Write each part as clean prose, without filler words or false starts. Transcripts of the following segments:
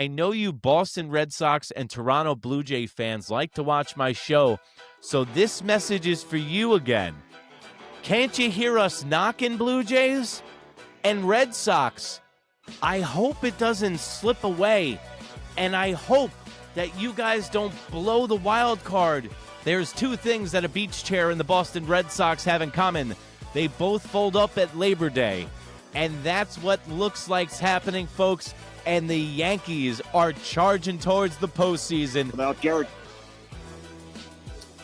I know you Boston Red Sox and Toronto Blue Jay fans like to watch my show, so this message is for you again. Can't you hear us knocking, Blue Jays? And Red Sox, I hope it doesn't slip away, and I hope that you guys don't blow the wild card. There's two things that a beach chair and the Boston Red Sox have in common. They both fold up at Labor Day, and that's what looks like's happening, folks. And the Yankees are charging towards the postseason. Without Garrett.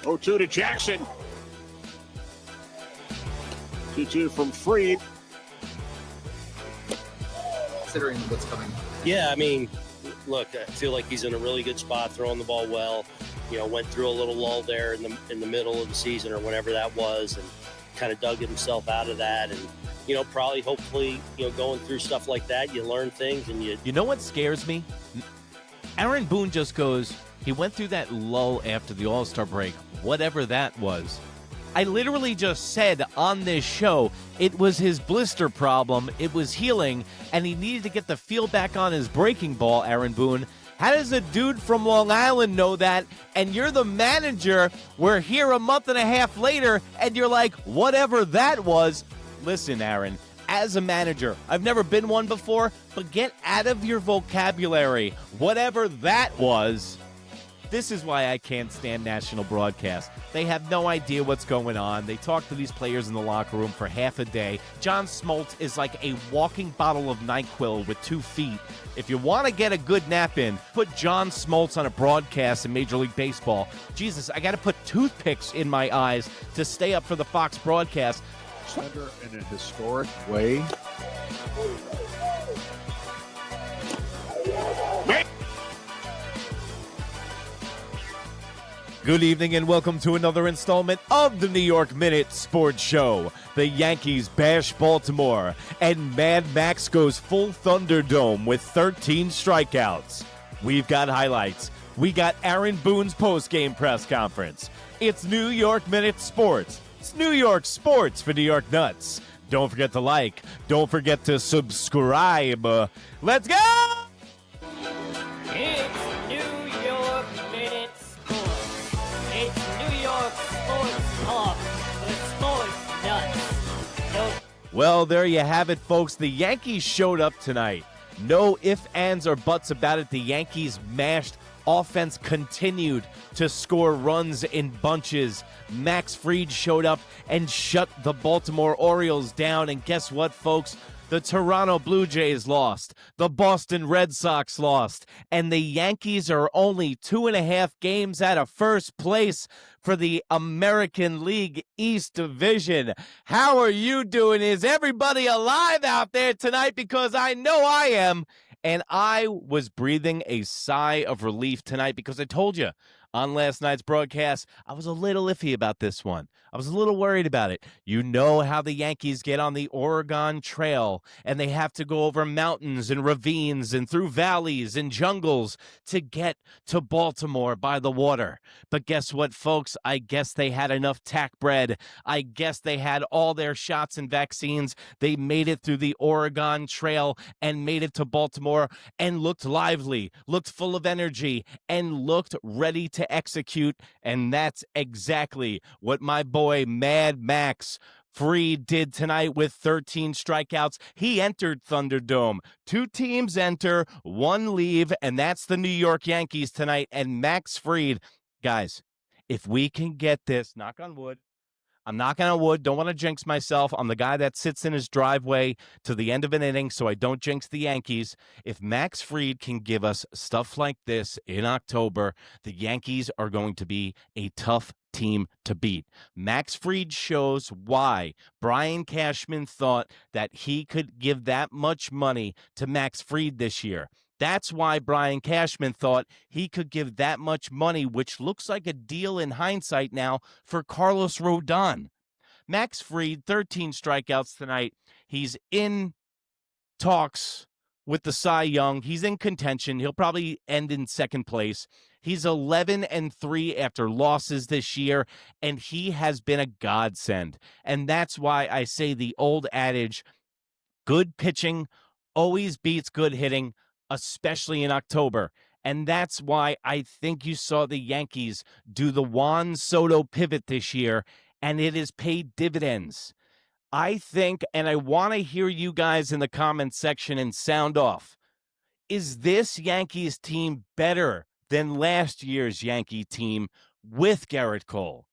0-2 to Jackson. 2-2 from Fried. Considering what's coming. Yeah, I mean, look, I feel like he's in a really good spot, throwing the ball well. You know, went through a little lull there in the middle of the season or whenever that was, and kind of dug himself out of that. And you know, probably, hopefully, you know, going through stuff like that, you learn things and you... You know what scares me? Aaron Boone just goes, he went through that lull after the All-Star break, whatever that was. I literally just said on this show, it was his blister problem, it was healing, and he needed to get the feel back on his breaking ball, Aaron Boone. How does a dude from Long Island know that? And you're the manager, we're here a month and a half later, and you're like, whatever that was... Listen, Aaron, as a manager, I've never been one before, but get out of your vocabulary, whatever that was. This is why I can't stand national broadcast. They have no idea what's going on. They talk to these players in the locker room for half a day. John Smoltz is like a walking bottle of NyQuil with 2 feet. If you want to get a good nap in, put John Smoltz on a broadcast in Major League Baseball. Jesus, I got to put toothpicks in my eyes to stay up for the Fox broadcast. Center in a historic way. Good evening and welcome to another installment of the New York Minute Sports Show. The Yankees bash Baltimore, and Mad Max goes full Thunderdome with 13 strikeouts. We've got highlights. We got Aaron Boone's post-game press conference. It's New York Minute Sports. It's New York sports for New York nuts. Don't forget to like. Don't forget to subscribe. Let's go! It's New York Minute Sports. It's New York Sports Talk with sports nuts. Well, there you have it, folks. The Yankees showed up tonight. No ifs, ands, or buts about it. The Yankees mashed. Offense continued to score runs in bunches. Max Fried showed up and shut the Baltimore Orioles down. And guess what, folks? The Toronto Blue Jays lost. The Boston Red Sox lost. And the Yankees are only 2.5 games out of first place for the American League East Division. How are you doing? Is everybody alive out there tonight? Because I know I am. And I was breathing a sigh of relief tonight because I told you on last night's broadcast, I was a little iffy about this one. I was a little worried about it. You know how the Yankees get on the Oregon Trail, and they have to go over mountains and ravines and through valleys and jungles to get to Baltimore by the water. But guess what, folks? I guess they had enough tack bread. I guess they had all their shots and vaccines. They made it through the Oregon Trail and made it to Baltimore and looked lively, looked full of energy, and looked ready to execute. And that's exactly what my boy Mad Max Fried did tonight with 13 strikeouts. He entered Thunderdome. 2 teams enter, 1 leave, and that's the New York Yankees tonight. And Max Fried, guys, if we can get this, knock on wood, I'm knocking on wood, don't want to jinx myself. I'm the guy that sits in his driveway to the end of an inning so I don't jinx the Yankees. If Max Fried can give us stuff like this in October, the Yankees are going to be a tough team to beat. Max Fried shows why Brian Cashman thought that he could give that much money to Max Fried this year. That's why Brian Cashman thought he could give that much money, which looks like a deal in hindsight now, for Carlos Rodón. Max Fried, 13 strikeouts tonight. He's in talks with the Cy Young. He's in contention. He'll probably end in second place. He's 11-3 after losses this year, and he has been a godsend. And that's why I say the old adage, good pitching always beats good hitting. especially in October. And that's why I think you saw the Yankees do the Juan Soto pivot this year, and it has paid dividends. I think, and I want to hear you guys in the comments section and sound off. Is this Yankees team better than last year's Yankee team with Garrett Cole?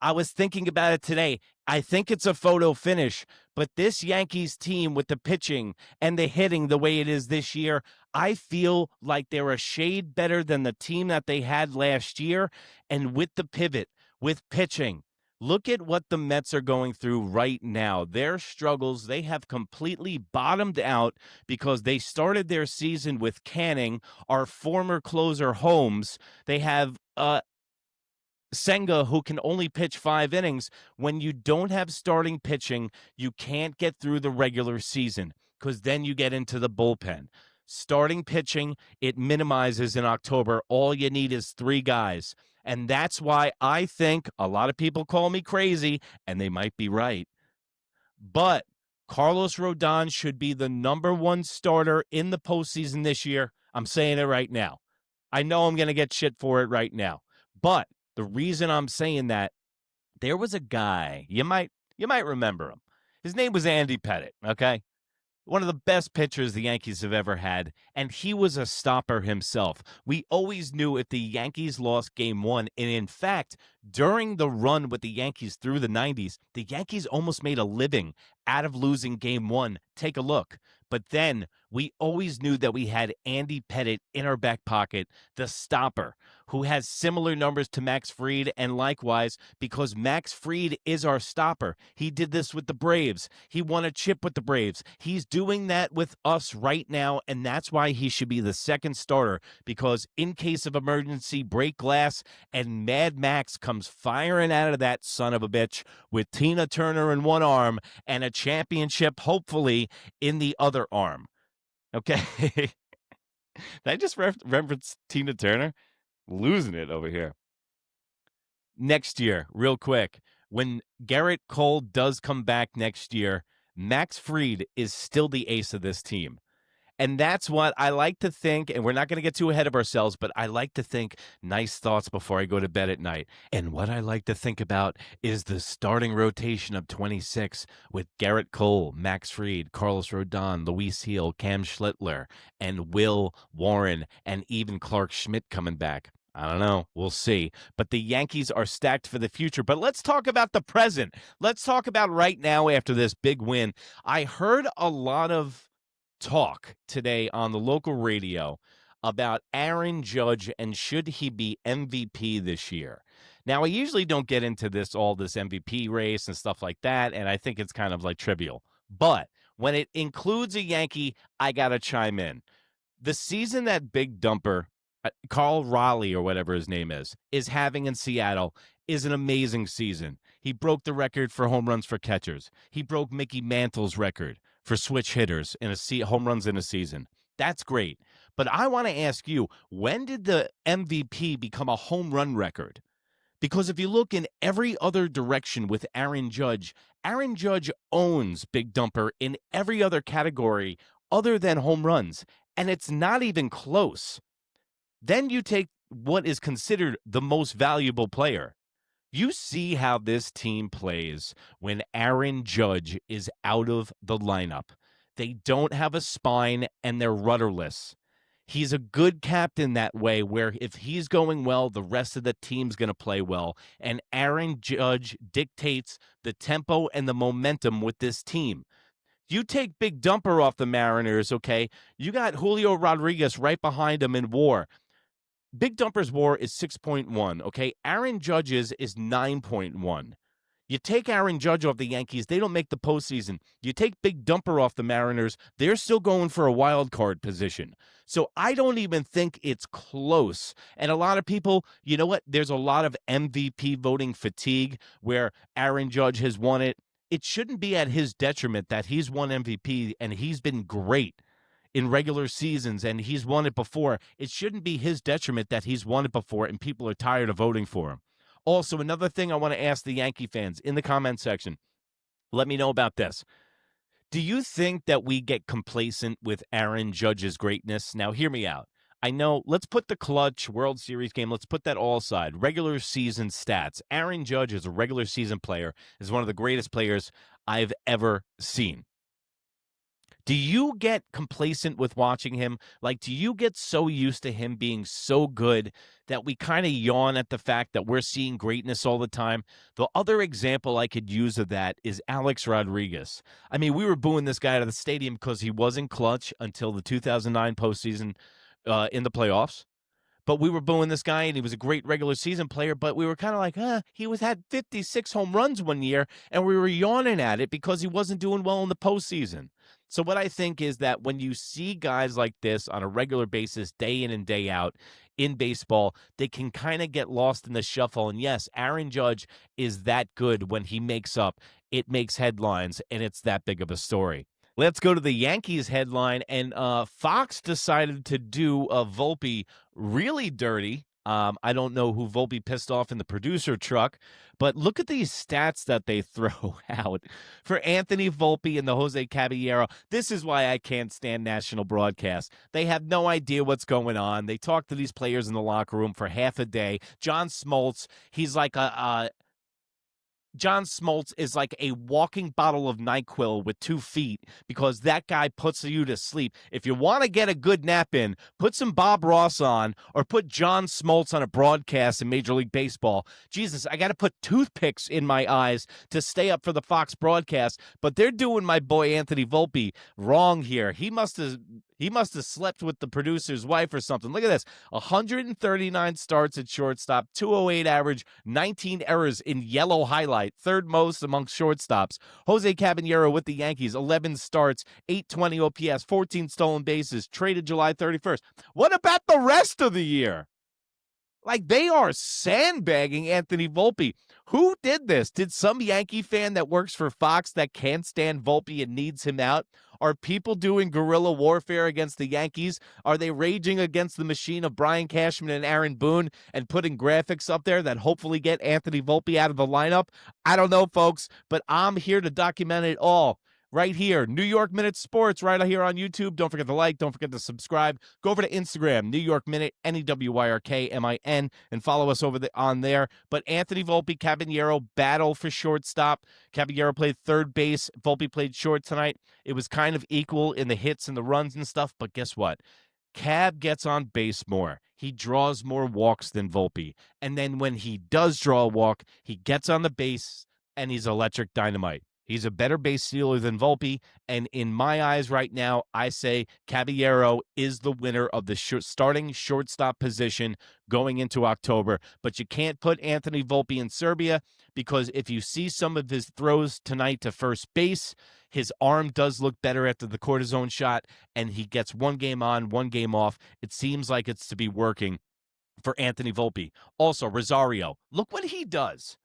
I was thinking about it today. I think it's a photo finish, but this Yankees team with the pitching and the hitting the way it is this year, I feel like they're a shade better than the team that they had last year. And with the pivot, with pitching, look at what the Mets are going through right now. Their struggles, they have completely bottomed out because they started their season with Canning, our former closer Holmes. They have Senga, who can only pitch 5 innings. When you don't have starting pitching, you can't get through the regular season because then you get into the bullpen. Starting pitching, it minimizes in October. All you need is 3 guys. And that's why I think a lot of people call me crazy, and they might be right. But Carlos Rodón should be the number 1 starter in the postseason this year. I'm saying it right now. I know I'm going to get shit for it right now. But the reason I'm saying that, there was a guy, you might remember him. His name was Andy Pettitte, okay? One of the best pitchers the Yankees have ever had, and he was a stopper himself. We always knew if the Yankees lost Game 1, and in fact, during the run with the Yankees through the 90s, the Yankees almost made a living out of losing Game 1. Take a look. But then we always knew that we had Andy Pettitte in our back pocket, the stopper, who has similar numbers to Max Fried, and likewise, because Max Fried is our stopper. He did this with the Braves. He won a chip with the Braves. He's doing that with us right now, and that's why he should be the second starter, because in case of emergency, break glass, and Mad Max comes firing out of that son of a bitch with Tina Turner in one arm and a championship, hopefully, in the other arm. Okay? Did I just reference Tina Turner? Losing it over here. Next year, real quick, when Garrett Cole does come back next year, Max Fried is still the ace of this team. And that's what I like to think, and we're not going to get too ahead of ourselves, but I like to think nice thoughts before I go to bed at night. And what I like to think about is the starting rotation of 26 with Garrett Cole, Max Fried, Carlos Rodón, Luis Heel, Cam Schlittler, and Will Warren, and even Clark Schmidt coming back. I don't know. We'll see. But the Yankees are stacked for the future. But let's talk about the present. Let's talk about right now after this big win. I heard a lot of talk today on the local radio about Aaron Judge and should he be MVP this year. Now, I usually don't get into this MVP race and stuff like that, and I think it's kind of like trivial. But when it includes a Yankee, I got to chime in. The season that Big Dumper, Carl Raleigh or whatever his name is having in Seattle is an amazing season. He broke the record for home runs for catchers. He broke Mickey Mantle's record for switch hitters in home runs in a season. That's great. But I want to ask you, when did the MVP become a home run record? Because if you look in every other direction with Aaron Judge owns Big Dumper in every other category other than home runs, and it's not even close. Then you take what is considered the most valuable player. You see how this team plays when Aaron Judge is out of the lineup. They don't have a spine and they're rudderless. He's a good captain that way, where if he's going well, the rest of the team's going to play well. And Aaron Judge dictates the tempo and the momentum with this team. You take Big Dumper off the Mariners, okay? You got Julio Rodriguez right behind him in WAR. Big Dumper's WAR is 6.1, okay? Aaron Judge's is 9.1. You take Aaron Judge off the Yankees, they don't make the postseason. You take Big Dumper off the Mariners, they're still going for a wild card position. So I don't even think it's close. And a lot of people, you know what? There's a lot of MVP voting fatigue where Aaron Judge has won it. It shouldn't be at his detriment that he's won MVP and he's been great in regular seasons, and he's won it before. It shouldn't be his detriment that he's won it before and people are tired of voting for him. Also, another thing I want to ask the Yankee fans in the comment section, let me know about this. Do you think that we get complacent with Aaron Judge's greatness? Now, hear me out. I know, let's put the clutch World Series game, let's put that all aside. Regular season stats. Aaron Judge is a regular season player, is one of the greatest players I've ever seen. Do you get complacent with watching him? Like, do you get so used to him being so good that we kind of yawn at the fact that we're seeing greatness all the time? The other example I could use of that is Alex Rodriguez. I mean, we were booing this guy out of the stadium because he wasn't clutch until the 2009 postseason in the playoffs. But we were booing this guy, and he was a great regular season player, but we were kind of like, he had 56 home runs one year, and we were yawning at it because he wasn't doing well in the postseason. So what I think is that when you see guys like this on a regular basis, day in and day out in baseball, they can kind of get lost in the shuffle. And yes, Aaron Judge is that good when he makes up. It makes headlines, and it's that big of a story. Let's go to the Yankees headline, and Fox decided to do Volpe really dirty. I don't know who Volpe pissed off in the producer truck, but look at these stats that they throw out for Anthony Volpe and the Jose Caballero. This is why I can't stand national broadcasts. They have no idea what's going on. They talk to these players in the locker room for half a day. John Smoltz, he's like John Smoltz is like a walking bottle of NyQuil with 2 feet because that guy puts you to sleep. If you want to get a good nap in, put some Bob Ross on or put John Smoltz on a broadcast in Major League Baseball. Jesus, I got to put toothpicks in my eyes to stay up for the Fox broadcast, but they're doing my boy Anthony Volpe wrong here. He must have slept with the producer's wife or something. Look at this. 139 starts at shortstop, 208 average, 19 errors in yellow highlight, third most amongst shortstops. Jose Caballero with the Yankees, 11 starts, 820 OPS, 14 stolen bases, traded July 31st. What about the rest of the year? Like, they are sandbagging Anthony Volpe. Who did this? Did some Yankee fan that works for Fox that can't stand Volpe and needs him out? Are people doing guerrilla warfare against the Yankees? Are they raging against the machine of Brian Cashman and Aaron Boone and putting graphics up there that hopefully get Anthony Volpe out of the lineup? I don't know, folks, but I'm here to document it all. Right here, New York Minute Sports, right here on YouTube. Don't forget to like, don't forget to subscribe. Go over to Instagram, New York Minute, NEWYRKMIN, and follow us on there. But Anthony Volpe, Caballero battle for shortstop. Caballero played third base. Volpe played short tonight. It was kind of equal in the hits and the runs and stuff, but guess what? Cab gets on base more. He draws more walks than Volpe. And then when he does draw a walk, he gets on the base, and he's electric dynamite. He's a better base stealer than Volpe, and in my eyes right now, I say Caballero is the winner of the starting shortstop position going into October. But you can't put Anthony Volpe in Serbia because if you see some of his throws tonight to first base, his arm does look better after the cortisone shot, and he gets 1 game on, 1 game off. It seems like it's to be working for Anthony Volpe. Also, Rosario, look what he does.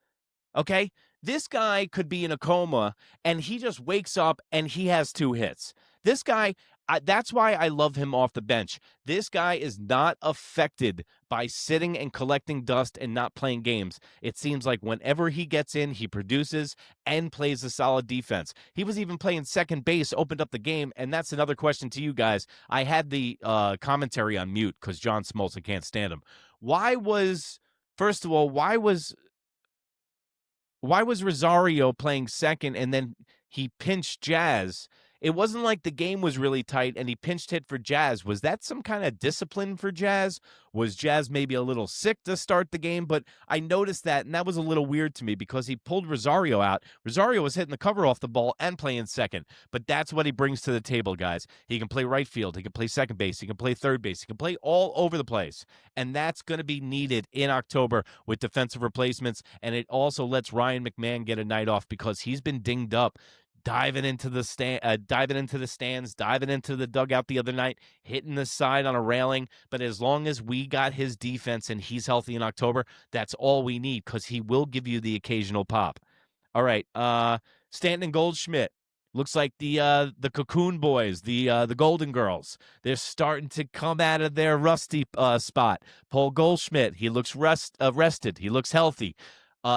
Okay? This guy could be in a coma, and he just wakes up, and he has 2 hits. This guy, that's why I love him off the bench. This guy is not affected by sitting and collecting dust and not playing games. It seems like whenever he gets in, he produces and plays a solid defense. He was even playing second base, opened up the game, and that's another question to you guys. I had the commentary on mute because John Smoltz, I can't stand him. First of all, why was Rosario playing second and then he pinched Jazz? It wasn't like the game was really tight and he pinched hit for Jazz. Was that some kind of discipline for Jazz? Was Jazz maybe a little sick to start the game? But I noticed that, and that was a little weird to me because he pulled Rosario out. Rosario was hitting the cover off the ball and playing second. But that's what he brings to the table, guys. He can play right field. He can play second base. He can play third base. He can play all over the place. And that's going to be needed in October with defensive replacements. And it also lets Ryan McMahon get a night off because he's been dinged up. Diving into the stands, diving into the dugout the other night, hitting the side on a railing. But as long as we got his defense and he's healthy in October, that's all we need because he will give you the occasional pop. All right, Stanton Goldschmidt. Looks like the Cocoon Boys, the Golden Girls, they're starting to come out of their rusty spot. Paul Goldschmidt, he looks rested. He looks healthy.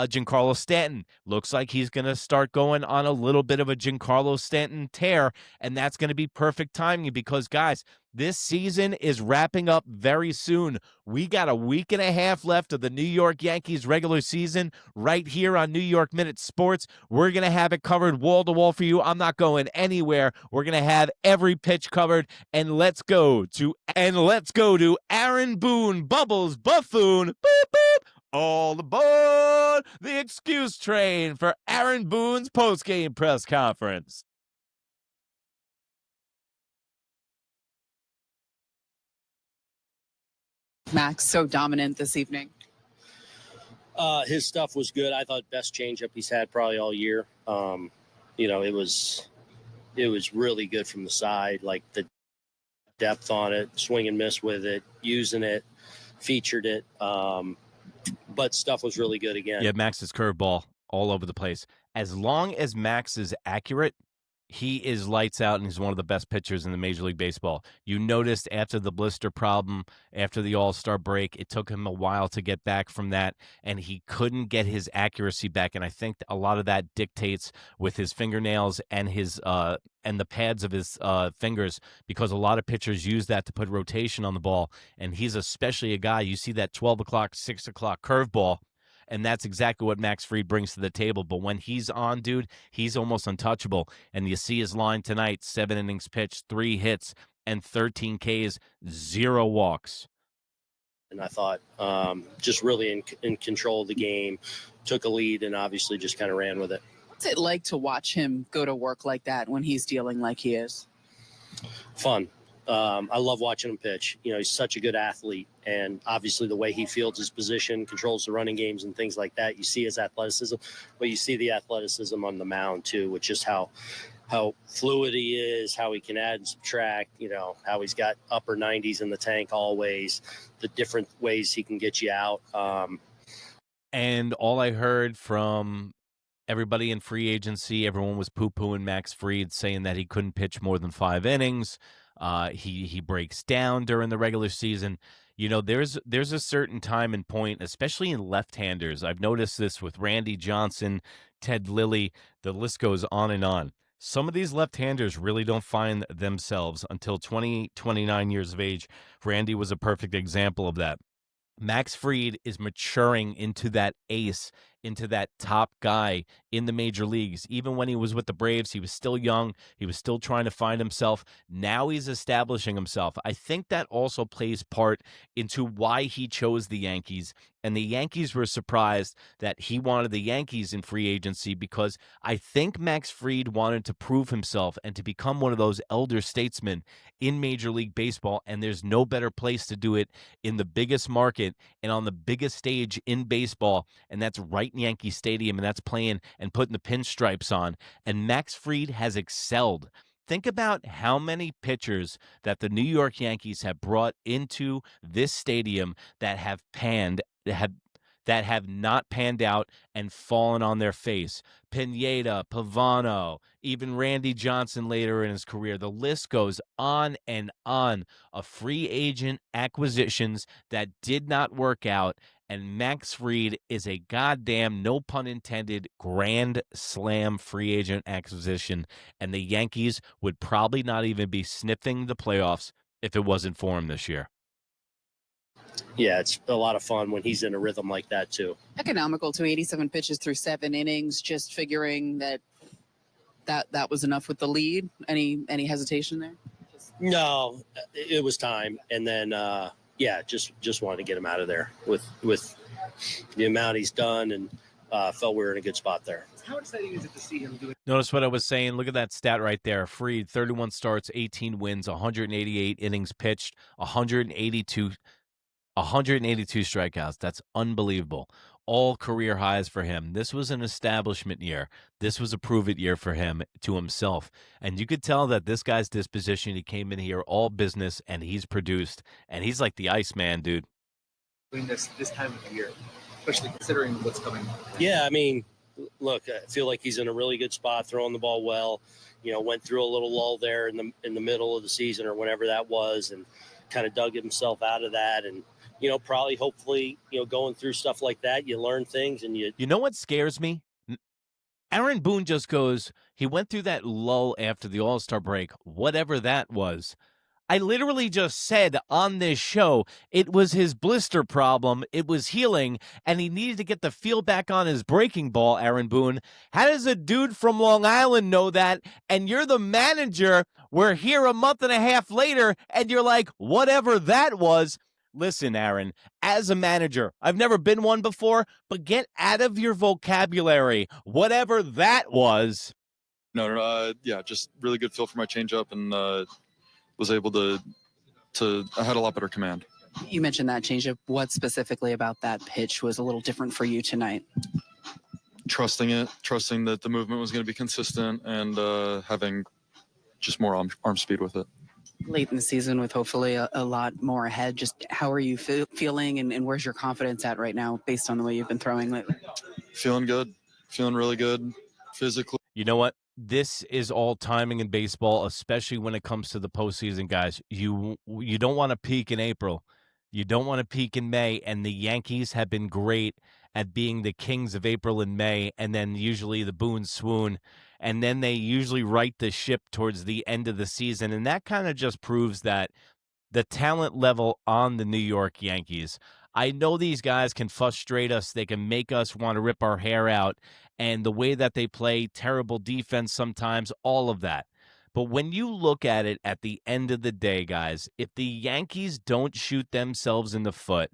Giancarlo Stanton looks like he's going to start going on a little bit of a Giancarlo Stanton tear, and that's going to be perfect timing because, guys, this season is wrapping up very soon. We got a week and a half left of the New York Yankees regular season right here on New York Minute Sports. We're going to have it covered wall to wall for you. I'm not going anywhere. We're going to have every pitch covered, and let's go to Aaron Boone, Bubbles Buffoon. Boop, boop. All aboard the excuse train for Aaron Boone's postgame press conference. Max so dominant this evening? His stuff was good. I thought best changeup he's had probably all year. It was really good from the side, like the depth on it, swing and miss with it, using it, featured it. But stuff was really good again. Yeah, Max's curveball all over the place. As long as Max is accurate, he is lights out, and he's one of the best pitchers in the Major League Baseball. You noticed after the blister problem, after the All-Star break, it took him a while to get back from that, and he couldn't get his accuracy back. And I think a lot of that dictates with his fingernails and his and the pads of his fingers, because a lot of pitchers use that to put rotation on the ball. And he's especially a guy, you see that 12 o'clock, 6 o'clock curveball, and that's exactly what Max Fried brings to the table. But when he's on, dude, he's almost untouchable. And you see his line tonight, 7 innings pitched, 3 hits, and 13 Ks, 0 walks. And I thought just really in control of the game, took a lead, and obviously just kind of ran with it. What's it like to watch him go to work like that when he's dealing like he is? Fun. I love watching him pitch. He's such a good athlete, and obviously the way he fields his position, controls the running games and things like that. You see his athleticism, but you see the athleticism on the mound too, which is how fluid he is, how he can add and subtract, how he's got upper 90s in the tank always, the different ways he can get you out. And all I heard from everybody in free agency, everyone was poo-pooing Max Fried, saying that he couldn't pitch more than 5 innings. He breaks down during the regular season. There's a certain time and point, especially in left-handers. I've noticed this with Randy Johnson, Ted Lilly. The list goes on and on. Some of these left-handers really don't find themselves until 29 years of age. Randy was a perfect example of that. Max Fried is maturing into that ace, into that top guy in the major leagues. Even when he was with the Braves, he was still young. He was still trying to find himself. Now he's establishing himself. I think that also plays part into why he chose the Yankees. And the Yankees were surprised that he wanted the Yankees in free agency, because I think Max Fried wanted to prove himself and to become one of those elder statesmen in Major League Baseball. And there's no better place to do it in the biggest market and on the biggest stage in baseball. And that's right in Yankee Stadium, and that's playing and putting the pinstripes on. And Max Fried has excelled. Think about how many pitchers that the New York Yankees have brought into this stadium that have not panned out and fallen on their face. Pineda, Pavano, even Randy Johnson later in his career. The list goes on and on of free agent acquisitions that did not work out. And Max Fried is a goddamn, no pun intended, grand slam free agent acquisition. And the Yankees would probably not even be sniffing the playoffs if it wasn't for him this year. Yeah, it's a lot of fun when he's in a rhythm like that too. Economical to 87 pitches through 7 innings, just figuring that was enough with the lead. Any hesitation there? No, it was time. And then, just wanted to get him out of there with the amount he's done, and felt we were in a good spot there. How exciting is it to see him doing? Notice what I was saying. Look at that stat right there. Fried, 31 starts, 18 wins, 188 innings pitched, 182 strikeouts. That's unbelievable. All career highs for him. This was an establishment year. This was a prove-it year for him to himself. And you could tell that this guy's disposition, he came in here all business, and he's produced. And he's like the Iceman, dude. Doing this time of the year, especially considering what's coming. Yeah, I mean, look, I feel like he's in a really good spot, throwing the ball well. Went through a little lull there in the middle of the season or whenever that was, and kind of dug himself out of that. And, probably, hopefully, going through stuff like that, you learn things and you. You know what scares me? Aaron Boone just goes, he went through that lull after the All-Star break, whatever that was. I literally just said on this show it was his blister problem, it was healing, and he needed to get the feel back on his breaking ball, Aaron Boone. How does a dude from Long Island know that? And you're the manager. We're here a month and a half later, and you're like, whatever that was. Listen, Aaron, as a manager, I've never been one before, but get out of your vocabulary, whatever that was. No, just really good feel for my changeup, and was able to I had a lot better command. You mentioned that changeup. What specifically about that pitch was a little different for you tonight? Trusting that the movement was going to be consistent, and having just more arm speed with it. Late in the season with hopefully a lot more ahead, just how are you feeling and where's your confidence at right now based on the way you've been throwing lately? Feeling good. Feeling really good physically. You know what? This is all timing in baseball, especially when it comes to the postseason, guys. You don't want to peak in April. You don't want to peak in May, and the Yankees have been great at being the kings of April and May, and then usually the Boone swoon, and then they usually right the ship towards the end of the season, and that kind of just proves that the talent level on the New York Yankees. I know these guys can frustrate us. They can make us want to rip our hair out. And the way that they play, terrible defense sometimes, all of that. But when you look at it at the end of the day, guys, if the Yankees don't shoot themselves in the foot,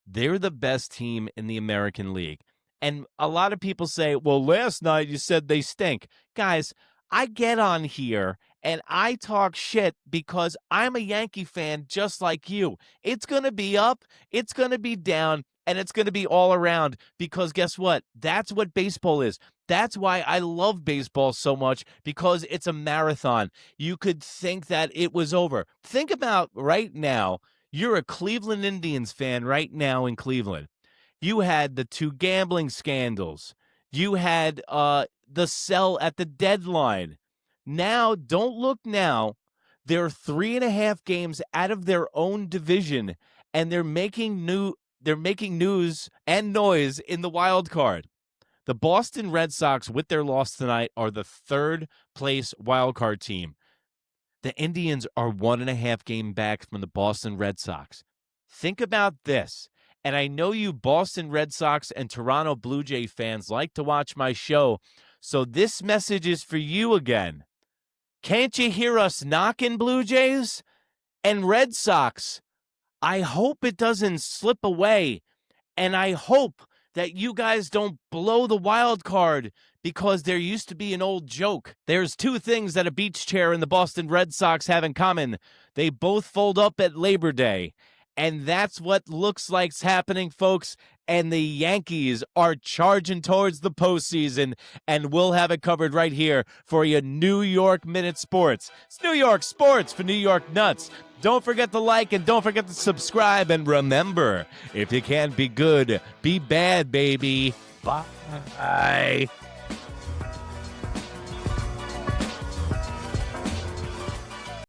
they're the best team in the American League. And a lot of people say, well, last night you said they stink. Guys, I get on here and I talk shit because I'm a Yankee fan just like you. It's going to be up, it's going to be down, and it's going to be all around because guess what? That's what baseball is. That's why I love baseball so much, because it's a marathon. You could think that it was over. Think about right now, you're a Cleveland Indians fan right now in Cleveland. You had the 2 gambling scandals. You had the sell at the deadline. Now, don't look now. They're 3.5 games out of their own division, and they're making news and noise in the wild card. The Boston Red Sox, with their loss tonight, are the 3rd place wild card team. The Indians are 1.5 game back from the Boston Red Sox. Think about this. And I know you Boston Red Sox and Toronto Blue Jay fans like to watch my show, so this message is for you again. Can't you hear us knocking, Blue Jays? And Red Sox, I hope it doesn't slip away, and I hope that you guys don't blow the wild card, because there used to be an old joke. There's 2 things that a beach chair and the Boston Red Sox have in common. They both fold up at Labor Day. And that's what looks like's happening, folks. And the Yankees are charging towards the postseason, and we'll have it covered right here for you, New York Minute Sports. It's New York Sports for New York Nuts. Don't forget to like and don't forget to subscribe. And remember, if you can't be good, be bad, baby. Bye.